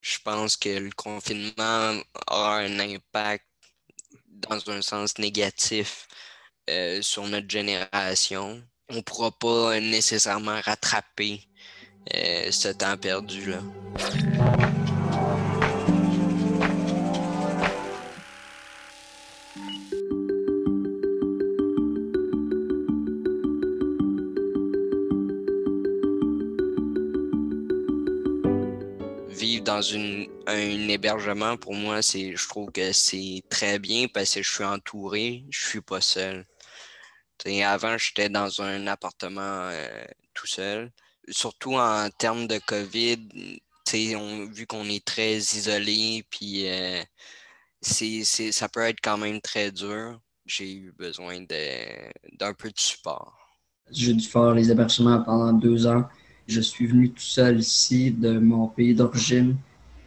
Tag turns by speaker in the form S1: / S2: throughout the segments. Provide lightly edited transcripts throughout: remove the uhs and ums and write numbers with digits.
S1: Je pense que le confinement aura un impact dans un sens négatif sur notre génération. On ne pourra pas nécessairement rattraper ce temps perdu-là. Vivre dans un hébergement, pour moi, je trouve que c'est très bien parce que je suis entouré, je suis pas seul. T'sais, avant, j'étais dans un appartement tout seul. Surtout en termes de COVID, vu qu'on est très isolé, puis ça peut être quand même très dur. J'ai eu besoin d'un peu de support.
S2: J'ai dû faire les hébergements pendant 2 ans. Je suis venu tout seul ici de mon pays d'origine,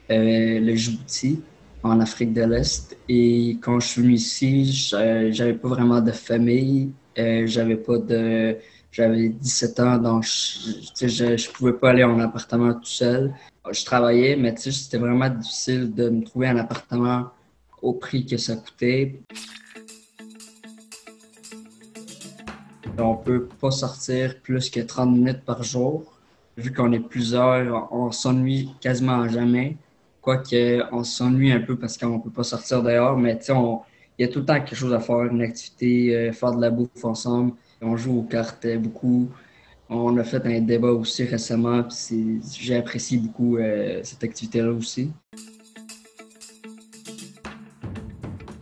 S2: le Djibouti, en Afrique de l'Est. Et quand je suis venu ici, j'avais pas vraiment de famille. J'avais 17 ans, donc je pouvais pas aller en appartement tout seul. Je travaillais, mais tu sais, c'était vraiment difficile de me trouver un appartement au prix que ça coûtait. On peut pas sortir plus que 30 minutes par jour. Vu qu'on est plusieurs, on s'ennuie quasiment jamais. Quoique, on s'ennuie un peu parce qu'on peut pas sortir dehors, mais tu sais, il y a tout le temps quelque chose à faire, une activité, faire de la bouffe ensemble. On joue aux cartes beaucoup. On a fait un débat aussi récemment, puis j'ai apprécié beaucoup cette activité-là aussi.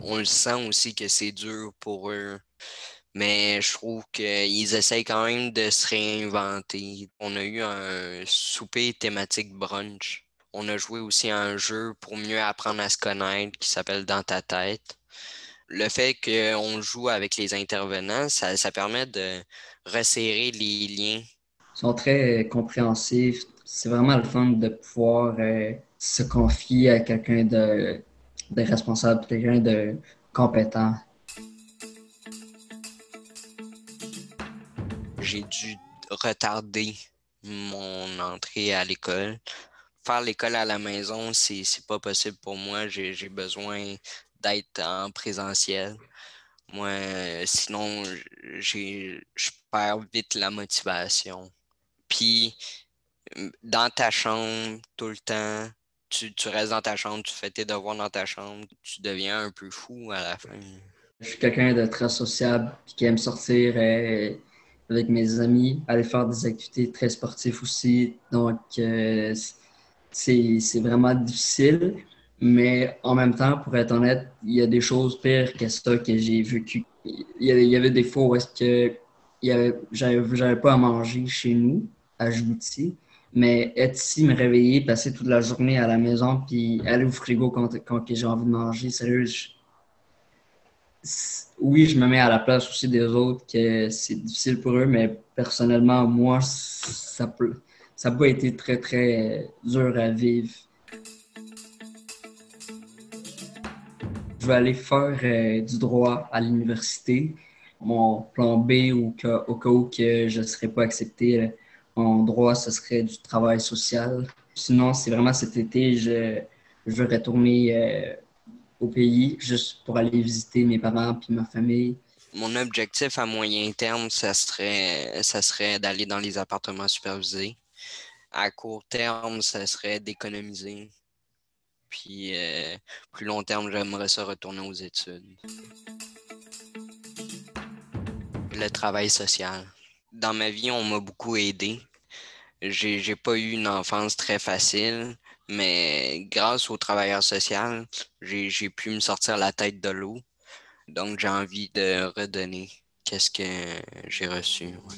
S1: On le sent aussi que c'est dur pour eux, mais je trouve qu'ils essayent quand même de se réinventer. On a eu un souper thématique brunch. On a joué aussi à un jeu pour mieux apprendre à se connaître qui s'appelle Dans ta tête. Le fait qu'on joue avec les intervenants, ça permet de resserrer les liens.
S2: Ils sont très compréhensifs. C'est vraiment le fun de pouvoir se confier à quelqu'un de responsable, quelqu'un de compétent.
S1: J'ai dû retarder mon entrée à l'école. Faire l'école à la maison, c'est pas possible pour moi. J'ai besoin d'être en présentiel. Moi, sinon, je perds vite la motivation. Puis, dans ta chambre, tout le temps, tu restes dans ta chambre, tu fais tes devoirs dans ta chambre, tu deviens un peu fou à la fin.
S2: Je suis quelqu'un de très sociable puis qui aime sortir avec mes amis, aller faire des activités très sportives aussi. Donc, c'est vraiment difficile. Mais en même temps, pour être honnête, il y a des choses pires que ça que j'ai vécu. Il y avait des fois où est-ce que j'avais pas à manger chez nous, à Djibouti. Mais être ici, me réveiller, passer toute la journée à la maison, puis aller au frigo quand que j'ai envie de manger, sérieux, oui, je me mets à la place aussi des autres que c'est difficile pour eux, mais personnellement, moi, ça peut être très, très dur à vivre. Je vais aller faire du droit à l'université. Mon plan B, au cas où que je ne serais pas accepté en droit, ce serait du travail social. Sinon, c'est vraiment cet été, je veux retourner au pays juste pour aller visiter mes parents puis ma famille.
S1: Mon objectif à moyen terme, ça serait d'aller dans les appartements supervisés. À court terme, ça serait d'économiser. Puis, plus long terme, j'aimerais ça retourner aux études. Le travail social. Dans ma vie, on m'a beaucoup aidé. J'ai pas eu une enfance très facile, mais grâce au travailleur social, j'ai pu me sortir la tête de l'eau. Donc, j'ai envie de redonner qu'est-ce que j'ai reçu. Ouais.